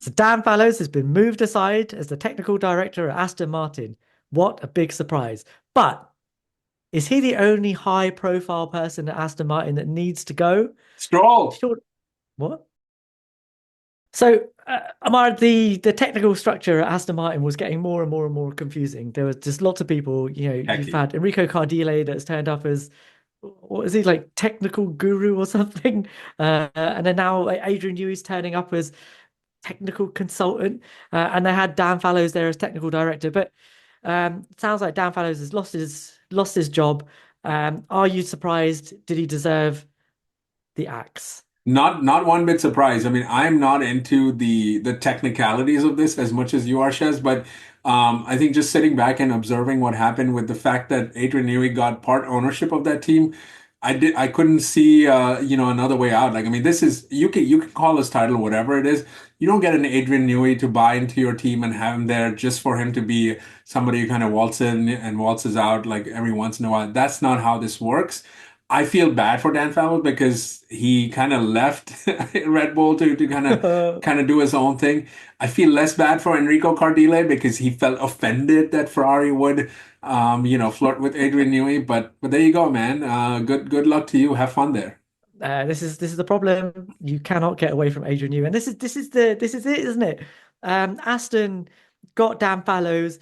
So Dan Fallows has been moved aside as the technical director at Aston Martin. What a big surprise. But is he the only high profile person at Aston Martin that needs to go? Stroll. Sure. What? So, Ammar, the technical structure at Aston Martin was getting more and more and more confusing. There was just lots of people, you've Hecky. had Enrico Cardile that's turned up as, what is he, like technical guru or something? And then now like, Adrian Newey's turning up as technical consultant, and they had Dan Fallows there as technical director. But it sounds like Dan Fallows has lost his job. Are you surprised? Did he deserve the axe? Not one bit surprised. I mean, I'm not into the technicalities of this as much as you are, Shez, but I think just sitting back and observing what happened with the fact that Adrian Newey got part ownership of that team, I couldn't see another way out. Like I mean, this is you can call his title whatever it is. You don't get an Adrian Newey to buy into your team and have him there just for him to be somebody who kind of waltzes in and waltzes out like every once in a while. That's not how this works. I feel bad for Dan Fallows because he kind of left Red Bull to kind of do his own thing. I feel less bad for Enrico Cardile because he felt offended that Ferrari would, flirt with Adrian Newey. But there you go, man. Good luck to you. Have fun there. This is the problem. You cannot get away from Adrian Newey, and this is it, isn't it? Aston got Dan Fallows.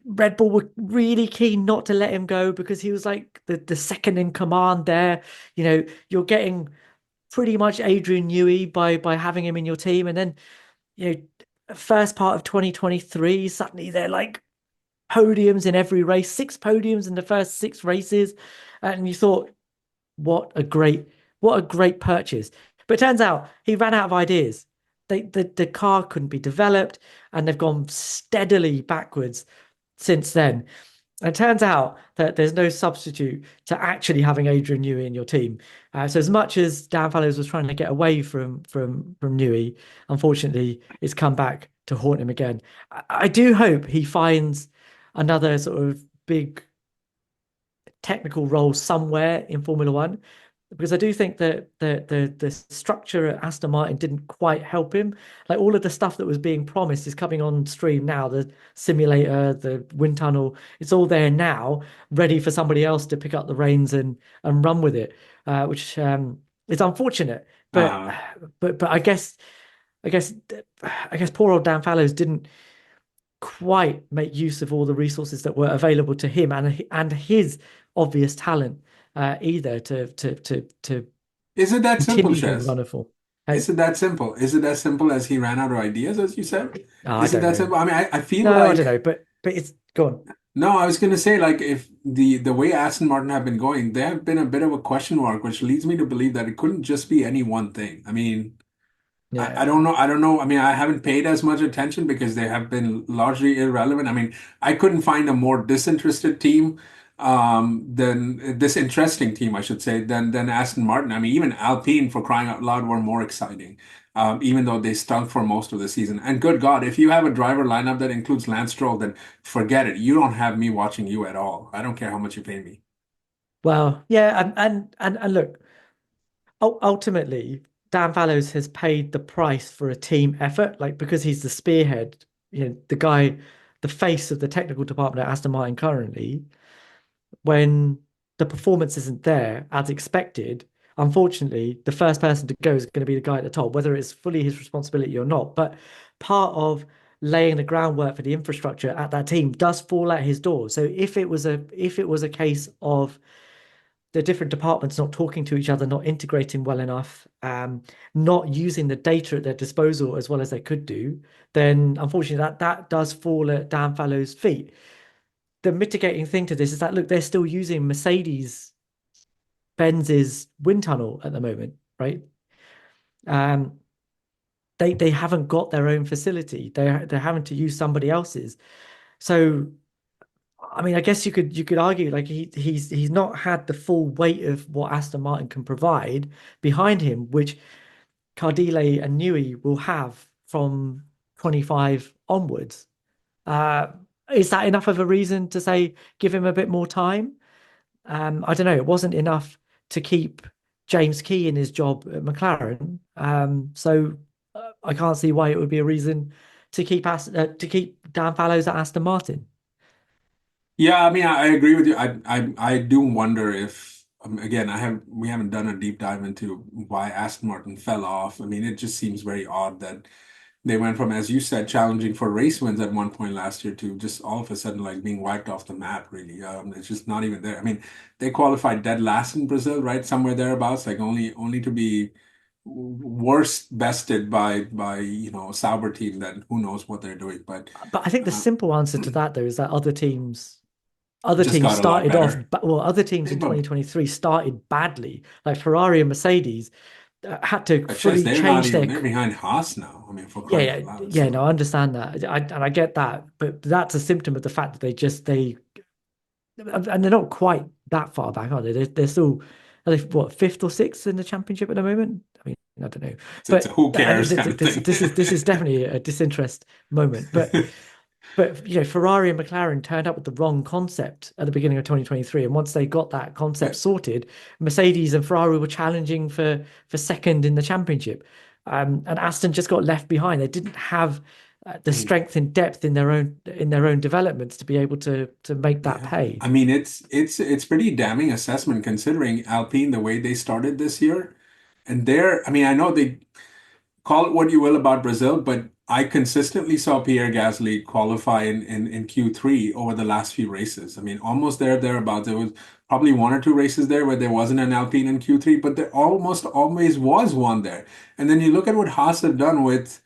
Red Bull were really keen not to let him go because he was like the second in command there. You're getting pretty much Adrian Newey by having him in your team, and then you first part of 2023, suddenly they're like podiums in every race, six podiums in the first six races, and you thought, what a great, what a great purchase. But it turns out he ran out of ideas. The car couldn't be developed, and they've gone steadily backwards since then. And it turns out that there's no substitute to actually having Adrian Newey in your team. So as much as Dan Fallows was trying to get away from Newey, unfortunately, it's come back to haunt him again. I do hope he finds another sort of big technical role somewhere in Formula One, because I do think that the structure at Aston Martin didn't quite help him. Like all of the stuff that was being promised is coming on stream now. The simulator, the wind tunnel, it's all there now, ready for somebody else to pick up the reins and run with it, which is unfortunate. But Uh, but I guess I guess poor old Dan Fallows didn't quite make use of all the resources that were available to him and his obvious talent either to is it that simple, continue being Shez? wonderful. Is it that simple? Is it that simple as he ran out of ideas, as you said? I Is it don't that know. simple? I mean, I feel No, I don't like know, but it's gone. no, I was gonna say like if the way Aston Martin have been going, they have been a bit of a question mark, which leads me to believe that it couldn't just be any one thing. I mean, I Yeah. don't know. I don't know. I mean, I haven't paid as much attention because they have been largely irrelevant. I mean, I couldn't find a more disinterested team than this interesting team, I should say, than Aston Martin. I mean, even Alpine, for crying out loud, were more exciting, even though they stunk for most of the season. And good God, if you have a driver lineup that includes Lance Stroll, then forget it. You don't have me watching you at all. I don't care how much you pay me. Well, yeah, and look, ultimately, Dan Fallows has paid the price for a team effort, like because he's the spearhead, the guy, the face of the technical department at Aston Martin currently. When the performance isn't there as expected, unfortunately, the first person to go is going to be the guy at the top, whether it's fully his responsibility or not. But part of laying the groundwork for the infrastructure at that team does fall at his door. So if it was a case of the different departments not talking to each other, not integrating well enough, not using the data at their disposal as well as they could do, then unfortunately that does fall at Dan Fallow's feet. The mitigating thing to this is that look, they're still using Mercedes Benz's wind tunnel at the moment, right? Um, they haven't got their own facility. They're having to use somebody else's. So I mean, I guess you could argue like he's not had the full weight of what Aston Martin can provide behind him, which Cardile and Newey will have from 25 onwards. Uh, is that enough of a reason to say give him a bit more time? I don't know. It wasn't enough to keep James Key in his job at McLaren. So I can't see why it would be a reason to keep Dan Fallows at Aston Martin. Yeah, I mean, I agree with you. I do wonder if again, we haven't done a deep dive into why Aston Martin fell off. I mean, it just seems very odd that they went from, as you said, challenging for race wins at one point last year to just all of a sudden like being wiped off the map, really. It's just not even there. I mean, they qualified dead last in Brazil, right? Somewhere thereabouts, like only to be worst bested by a Sauber team that who knows what they're doing. But But I think the uh, simple answer to that though is that other just teams got a lot started off better. well, other teams in 2023 started badly. Like Ferrari and Mercedes had to But Chess, fully change their they're behind Haas now. I mean, for yeah, crying yeah, out loud. yeah, no, So I understand that. And I get that, but that's a symptom of the fact that they and they're not quite that far back, are they? They're still, are they what, fifth or sixth in the championship at the moment? I mean, I don't know, it's a but who cares kind of thing. this is definitely a disinterest moment. But Ferrari and McLaren turned up with the wrong concept at the beginning of 2023, and once they got that concept Yeah. sorted, Mercedes and Ferrari were challenging for second in the championship, and Aston just got left behind. They didn't have the I mean, strength and depth in their own developments to be able to make that yeah. pay. I mean, it's pretty damning assessment considering Alpine the way they started this year. And I mean, I know they call it what you will about Brazil, but I consistently saw Pierre Gasly qualify in Q3 over the last few races. I mean, almost thereabouts. There was probably one or two races there where there wasn't an Alpine in Q3, but there almost always was one there. And then you look at what Haas have done with,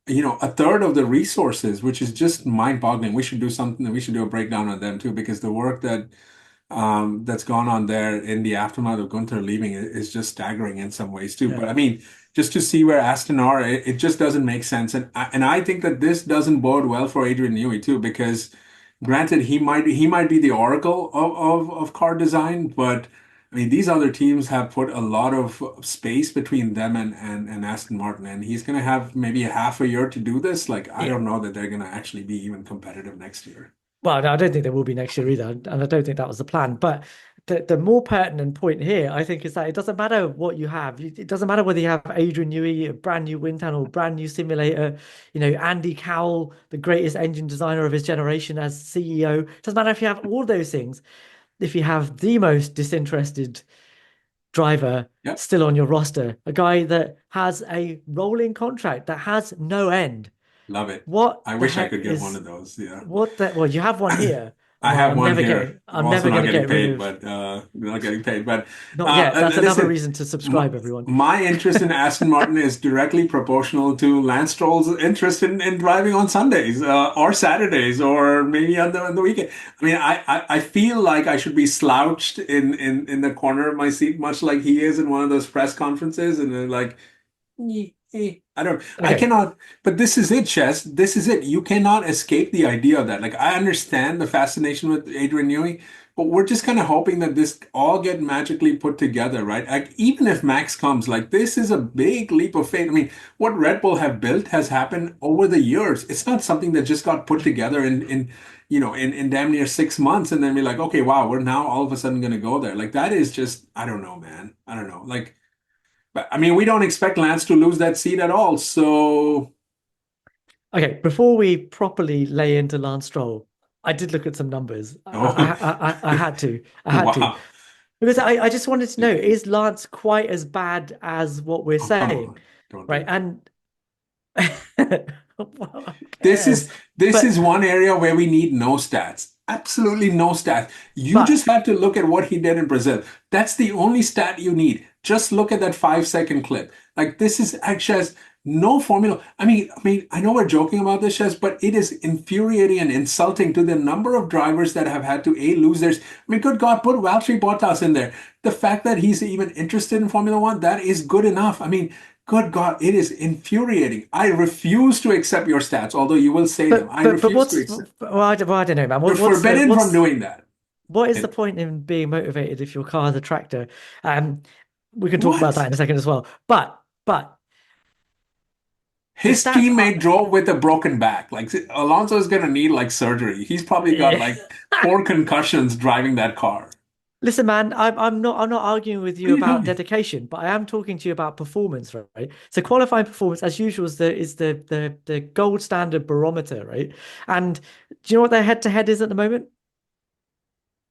a third of the resources, which is just mind-boggling. We should do something, we should do a breakdown on them too, because the work that's gone on there in the aftermath of Gunther leaving is just staggering in some ways too. Yeah. But I mean, just to see where Aston are, it just doesn't make sense. And I think that this doesn't bode well for Adrian Newey too, because granted he might be the oracle of car design, but I mean these other teams have put a lot of space between them and Aston Martin, and he's gonna have maybe a half a year to do this. Like I Yeah. don't know that they're gonna actually be even competitive next year. Well, no, I don't think there will be next year either, and I don't think that was the plan. But the more pertinent point here, I think, is that it doesn't matter what you have. It doesn't matter whether you have Adrian Newey, a brand new wind tunnel, brand new simulator, Andy Cowell, the greatest engine designer of his generation as CEO. It doesn't matter if you have all those things. If you have the most disinterested driver Yep, still on your roster, a guy that has a rolling contract that has no end, love it. what I the wish I heck could get one is of those. Yeah. what the well, you have one here. I Well, have one here. I'm I'm also never not going to getting get rid paid, of, but not getting paid. But not yet. That's another listen, reason to my, subscribe, everyone. my interest in Aston Martin is directly proportional to Lance Stroll's interest in driving on Sundays or Saturdays or maybe on the weekend. I mean, I feel like I should be slouched in the corner of my seat, much like he is in one of those press conferences, and then like. I Okay. cannot, but this is it, Chess. This is it. You cannot escape the idea of that. Like, I understand the fascination with Adrian Newey, but we're just kind of hoping that this all get magically put together, right? Like, even if Max comes, like, this is a big leap of faith. I mean, what Red Bull have built has happened over the years. It's not something that just got put together in damn near 6 months and then be like, okay, wow, we're now all of a sudden going to go there. Like, that is just, I don't know, man. I don't know. Like, but I mean, we don't expect Lance to lose that seat at all. So, Okay. Before we properly lay into Lance Stroll, I did look at some numbers. oh, I had to. I had to. wow. Because I just wanted to know, is Lance quite as bad as what we're Oh, come saying? on. Don't do Right. that. And well, who This cares? is this But is one area where we need no stats. Absolutely no stats. You but just have to look at what he did in Brazil. That's the only stat you need. Just look at that 5 second clip. Like this is actually has no formula. I know we're joking about this, Shez, but it is infuriating and insulting to the number of drivers that have had to lose theirs. I mean, good God, put Valtteri Bottas in there. The fact that he's even interested in Formula One, that is good enough. I mean, good God, it is infuriating. I refuse to accept your stats, although you will say them. I but refuse to what's accept. well, I don't know, man. You're forbidden from doing that. What is the And point in being motivated if your car is a tractor? Um, we can talk about that what? in a second as well. But the His stats are teammate drove with a broken back. Like Alonso is gonna need like surgery. He's probably got yeah. like 4 concussions driving that car. Listen, man, I'm not arguing with you about dedication, but I am talking to you about performance, right? So qualifying performance, as usual, is the gold standard barometer, right? And do you know what their head-to-head is at the moment?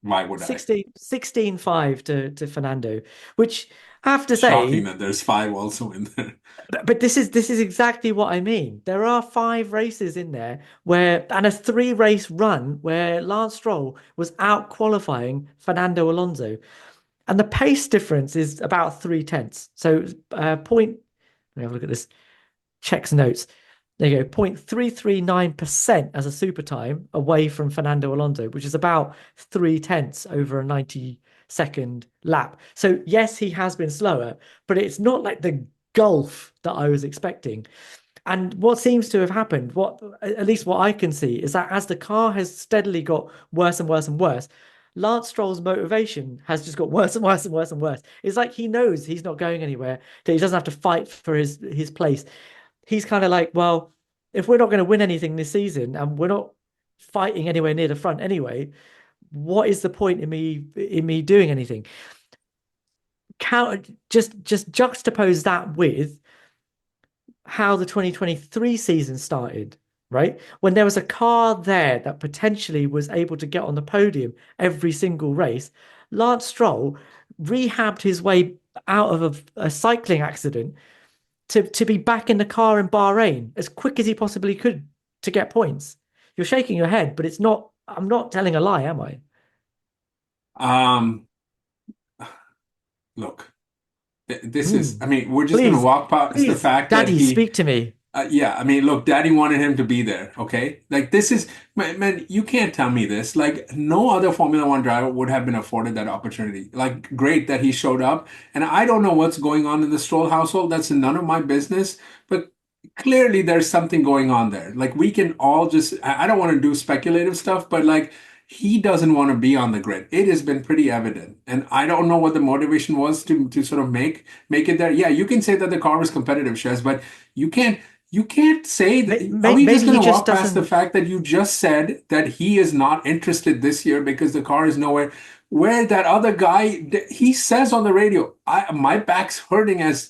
Why would I? 16-5 to Fernando, which I have to Shocking say, that there's five also in there. but this is exactly what I mean. There are five races in there and a three-race run where Lance Stroll was out qualifying Fernando Alonso. And the pace difference is about 3 tenths. So let me have a look at this. Checks notes. There you go, 0.339% as a super time away from Fernando Alonso, which is about 3 tenths over a 90-second lap. So yes, he has been slower, but it's not like the gulf that I was expecting. And what seems to have happened, what at least what I can see, is that as the car has steadily got worse and worse and worse, Lance Stroll's motivation has just got worse and worse and worse and worse. It's like he knows he's not going anywhere, that he doesn't have to fight for his place. He's kind of like, well, if we're not going to win anything this season and we're not fighting anywhere near the front anyway, what is the point in me doing anything? Just juxtapose that with how the 2023 season started, right? When there was a car there that potentially was able to get on the podium every single race, Lance Stroll rehabbed his way out of a cycling accident to be back in the car in Bahrain as quick as he possibly could to get points. You're shaking your head, but it's not, I'm not telling a lie, am I? Um, Look, this is, Hmm. I mean, we're just going to Please, walk past the please, fact that Daddy, he, speak to me. yeah, I mean, look, Daddy wanted him to be there, okay? Like, this is, man, you can't tell me this. Like, no other Formula One driver would have been afforded that opportunity. Like, great that he showed up. And I don't know what's going on in the Stroll household. That's none of my business. But clearly, there's something going on there. Like, we can all just, I don't want to do speculative stuff, but like, he doesn't want to be on the grid. It has been pretty evident. And I don't know what the motivation was to sort of make it there. Yeah, you can say that the car was competitive, Shez, but you can't you can't say that. Are we just Maybe going he to just walk past the doesn't. fact that you just said that he is not interested this year because the car is nowhere? Where that other guy, he says on the radio, my back's hurting as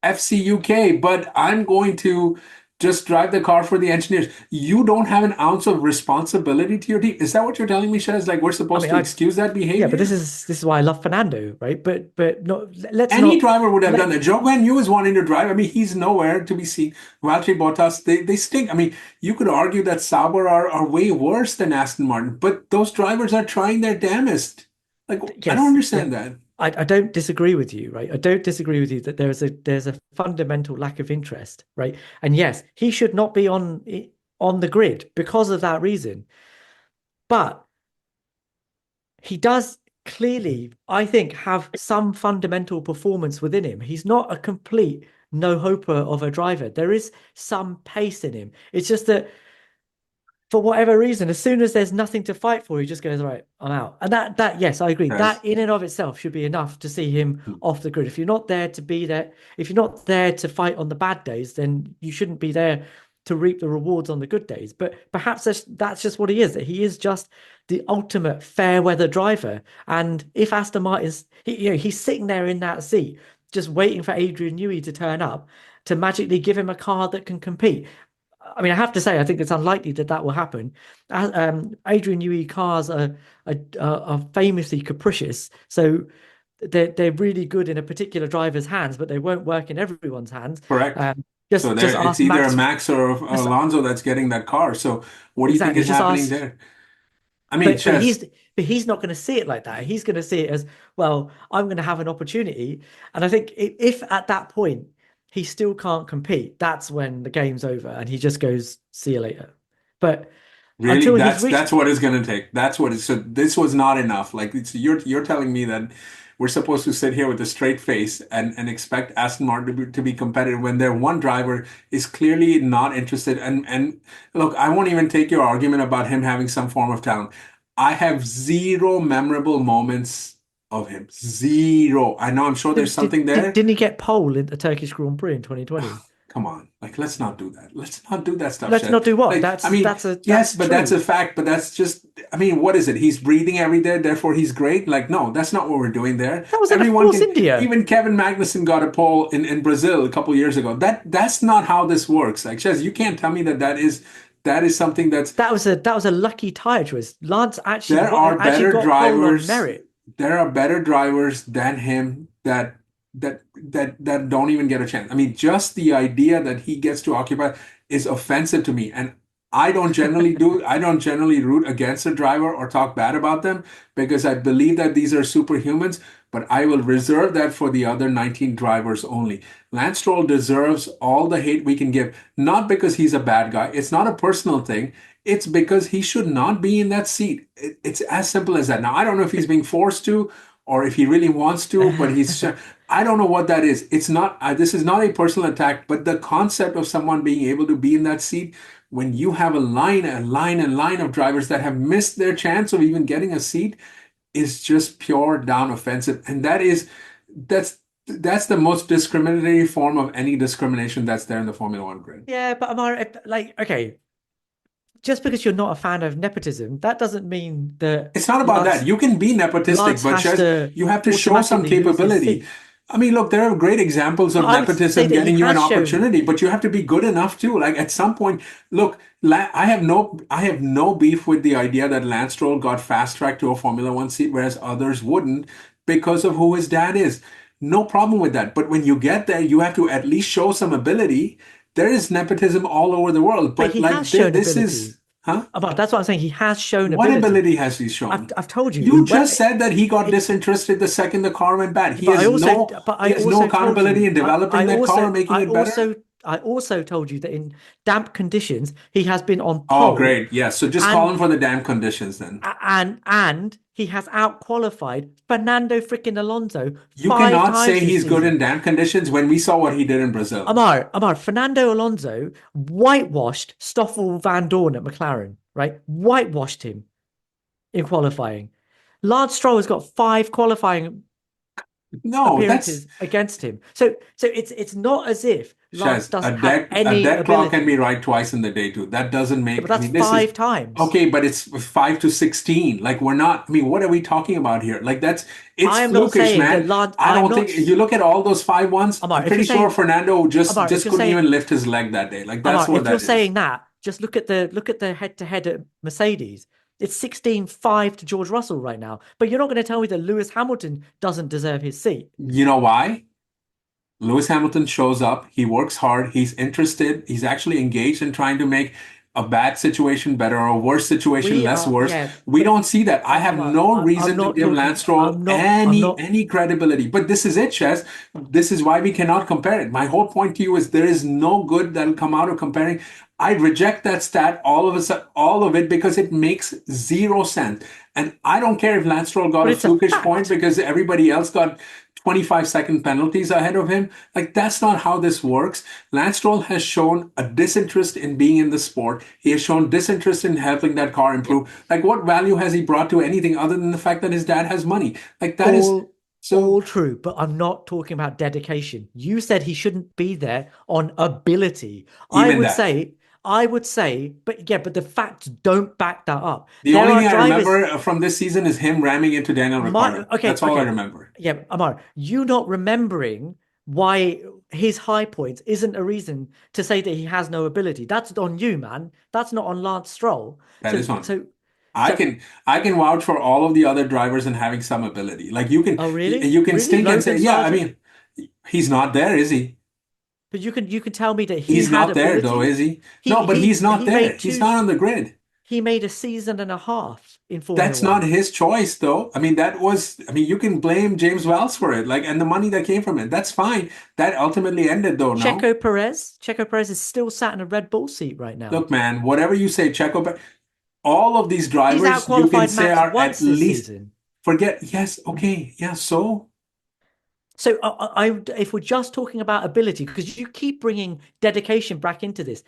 FCUK, but I'm going to just drive the car for the engineers. You don't have an ounce of responsibility to your team. Is that what you're telling me, Shaz? Like we're I supposed mean, to I excuse that yeah, but this behavior? is this is why I love Fernando, right? But not let's Any not driver would have done let that. Joe Guan Yu is wanting to drive. I mean, he's nowhere to be seen. Valtteri Bottas, they stink. I mean, you could argue that Sauber are way worse than Aston Martin, but those drivers are trying their damnest. Like, I don't yes, yeah. understand that. I don't disagree with you, right? I don't disagree with you that there's a fundamental lack of interest, right? And yes, he should not be on the grid because of that reason. But he does clearly, I think, have some fundamental performance within him. He's not a complete no-hoper of a driver. There is some pace in him. It's just that for whatever reason, as soon as there's nothing to fight for, he just goes, right, I'm out. And yes, I agree. Yes. That in and of itself should be enough to see him off the grid. If you're not there to be there, if you're not there to fight on the bad days, then you shouldn't be there to reap the rewards on the good days. But perhaps that's just what he is, that he is just the ultimate fair weather driver. And if Aston Martin's, he's sitting there in that seat, just waiting for Adrian Newey to turn up to magically give him a car that can compete. I mean, I have to say, I think it's unlikely that that will happen. Adrian Newey cars are famously capricious, so they're really good in a particular driver's hands, but they won't work in everyone's hands. Correct. Um, So there, just it's ask either a Max. Max or Just Alonso that's getting that car. So what do you think exactly, is just happening ask. there? I mean, But Ches, he's not going to see it like that. He's going to see it as, well, I'm going to have an opportunity, and I think if at that point he still can't compete, that's when the game's over, and he just goes, see you later. But really, until he's reached that's what it's going to take. That's what it's. So this was not enough. Like you're telling me that we're supposed to sit here with a straight face and expect Aston Martin to be competitive when their one driver is clearly not interested. And look, I won't even take your argument about him having some form of talent. I have zero memorable moments of him. Zero. I know. I'm sure there's something there. Didn't he get pole in the Turkish Grand Prix in 2020? Come on, like let's not do that. Let's not do that stuff, Let's Shed. not do what? Like, I mean, yes, That's but that's true. a fact. But that's just, I mean, what is it? He's breathing every day, therefore he's great. Like, no, that's not what we're doing there. That was in a Everyone Force can. India. Even Kevin Magnussen got a pole in Brazil a couple years ago. That's not how this works. Like, Shez, you can't tell me that is something that's That was a lucky tire choice. Lance there are actually better got pole on drivers. merit. There are better drivers than him that don't even get a chance. I mean, just the idea that he gets to occupy is offensive to me. And I don't generally root against a driver or talk bad about them because I believe that these are superhumans, but I will reserve that for the other 19 drivers only. Lance Stroll deserves all the hate we can give, not because he's a bad guy. It's not a personal thing. It's because he should not be in that seat. It's as simple as that. Now, I don't know if he's being forced to or if he really wants to, but I don't know what that is. It's not, this is not a personal attack, but the concept of someone being able to be in that seat when you have a line of drivers that have missed their chance of even getting a seat is just pure down offensive. And that's, that's the most discriminatory form of any discrimination that's there in the Formula One grid. Yeah, but like, okay, just because you're not a fan of nepotism, that doesn't mean that It's not about that. You can be nepotistic, Lance but has just to you have to show some automatically lose his capability. seat. I mean, look, there are great examples But of I would say nepotism that he getting you an has shown. opportunity, but you have to be good enough too. Like at some point, look, I have no beef with the idea that Lance Stroll got fast tracked to a Formula One seat, whereas others wouldn't because of who his dad is. No problem with that. But when you get there, you have to at least show some ability. There is nepotism all over the world, But but he like has shown this is, ability. huh? But that's what I'm saying. He has shown What ability. ability has he shown? I've told you. You just said that he got It, disinterested the second the car went bad. but He I has no also told accountability you. in developing that car or making it better. I also told you that in damp conditions he has been on Oh, pole great. Yes. So just call and him for the damn conditions then. he has out qualified Fernando freaking Alonso You five cannot times say this he's good in season. damn conditions when we saw what he did in Brazil. Fernando Alonso whitewashed Stoffel Van Dorn at McLaren, right? Whitewashed him in qualifying. Lance Stroll has got five qualifying No, that's appearances against him. So it's not as if Lance Shaz, doesn't a have dead a any dead clock can be ability. right twice in the day too. That doesn't Yeah, but make, I that's mean, this is five times. okay, but it's 5 to 16. Like we're not, I mean, what are we talking about here? Like it's I am not flukish, saying that man. Lance. I don't think you look at all those 5 1s, I'm If you're pretty sure saying Fernando just Amar, if just you're couldn't saying even lift his leg that day. Like that's Amar, what if you're that is. saying that, just look at the head to head at Mercedes. It's 16-5 to George Russell right now. But you're not going to tell me that Lewis Hamilton doesn't deserve his seat. You know why? Lewis Hamilton shows up, he works hard, he's interested, he's actually engaged in trying to make a bad situation better or a worse situation We less are, worse. yeah, We but don't see that. I have Amar, no I'm reason to not give Lance talking. Stroll I'm any not. any credibility. But this is it, Chess. This is why we cannot compare it. My whole point to you is there is no good that'll come out of comparing. I reject that stat all of it because it makes zero sense. And I don't care if Lance Stroll got But a it's a flukish point fact. because everybody else got 25-second penalties ahead of him. Like, that's not how this works. Lance Stroll has shown a disinterest in being in the sport. He has shown disinterest in helping that car Yeah, improve. Like, what value has he brought to anything other than the fact that his dad has money? Like, that is all so, true, but I'm not talking about dedication. You said he shouldn't be there on ability. even that. I would say, but yeah, but the facts don't back that up. The There only are thing I drivers. remember from this season is him ramming into Daniel My Ricciardo. That's all I okay, remember. yeah, Amar, you not remembering why his high points isn't a reason to say that he has no ability. That's on you, man. That's not on Lance Stroll. That is on. I So, can I can vouch for all of the other drivers and having some ability. Like you can oh really, you can really, stink and say, Logan yeah, I Sargent. mean, he's not there, is he? But you can tell me that he He's had not there though, ability. is he? No, but he's not He there. made He's not on the grid. he made a season and a half in Formula That's not One. his choice though. I mean, I mean, you can blame James Wells for it, like, and the money that came from it. That's fine. That ultimately ended though, no? Checo Perez is still sat in a Red Bull seat right now. Look, man, whatever you say, Checo, all of these He's drivers you can outqualified say Max are at once this least season. forget, yes, okay, yeah, so So if we're just talking about ability, because you keep bringing dedication back into this,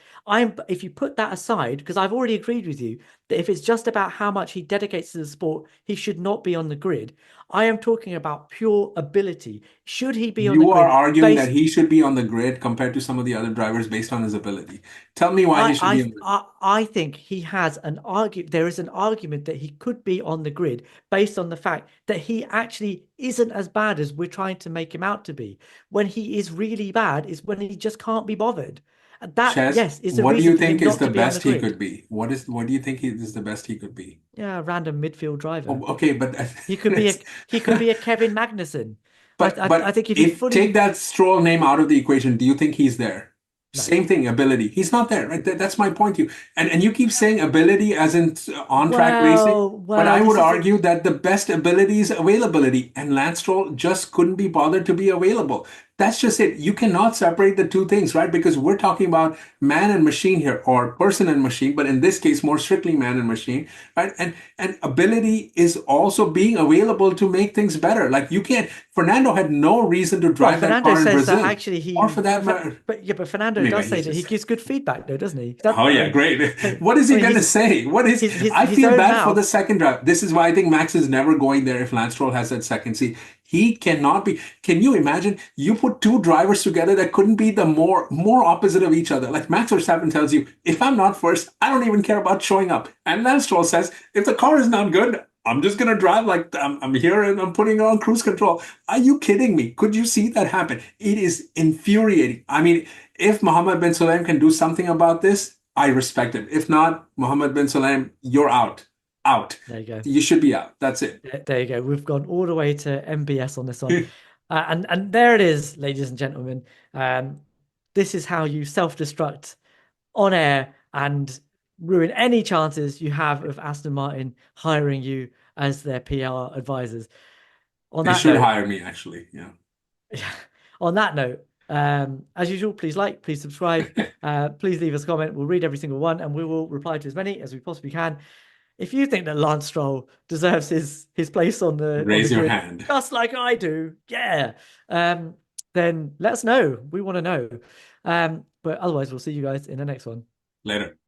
if you put that aside, because I've already agreed with you that if it's just about how much he dedicates to the sport, he should not be on the grid. I am talking about pure ability. Should he be on the You are grid arguing that based? he should be on the grid compared to some of the other drivers based on his ability. Tell me why he should be on the I think he has an argue. There is an argument that he could be on the grid based on the fact that he actually isn't as bad as we're trying to make him out to be. When he is really bad is when he just can't be bothered. And that, Chess. yes, is a What do reason you for think him is not the to be on the best he grid. could be? What do you think is the best he could be? Yeah, a random midfield Oh, driver. okay, but He could be a he could be a Kevin Magnussen. I but think if he if take fully that Stroll name out of the equation, do you think he's there? no. Same thing, ability. He's not there, right? That's my point to you. And you keep saying ability as in on track racing, but Well, I would this is a argue that the best ability is availability, and Lance Stroll just couldn't be bothered to be available. That's just it. You cannot separate the two things, right? Because we're talking about man and machine here, or person and machine, but in this case, more strictly man and machine, right? And ability is also being available to make things better. Like you can't. Fernando had no reason to well, drive that Fernando car in says that Brazil, actually or for that matter. but yeah, but Fernando does Anyway, say he's that he just gives good feedback though, doesn't he? That, oh I yeah, mean, great. I What is he mean, gonna say? What is I his feel own bad for the mouth. second drive. This is why I think Max is never going there if Lance Stroll has that second seat. He cannot be. Can you imagine? You put two drivers together that couldn't be the more opposite of each other. Like Max Verstappen tells you, if I'm not first, I don't even care about showing up. And Lance Stroll says, if the car is not good, I'm just gonna drive like I'm here and I'm putting on cruise control. Are you kidding me? Could you see that happen? It is infuriating. I mean, if Mohammed bin Sulayem can do something about this, I respect it. If not, Mohammed bin Sulayem, you're out. Out. There you go. You should be out. That's it. There you go. We've gone all the way to MBS on this one. And there it is, ladies and gentlemen. Um, this is how you self-destruct on air and ruin any chances you have of Aston Martin hiring you as their PR advisors. On They that should note, hire me, actually. Yeah. on that note, as usual, please like, please subscribe, please leave us a comment. We'll read every single one and we will reply to as many as we possibly can. If you think that Lance Stroll deserves his place on the Raise your grid, hand. just like I do, yeah, um, then let us know. We want to know. But otherwise, we'll see you guys in the next one. Later.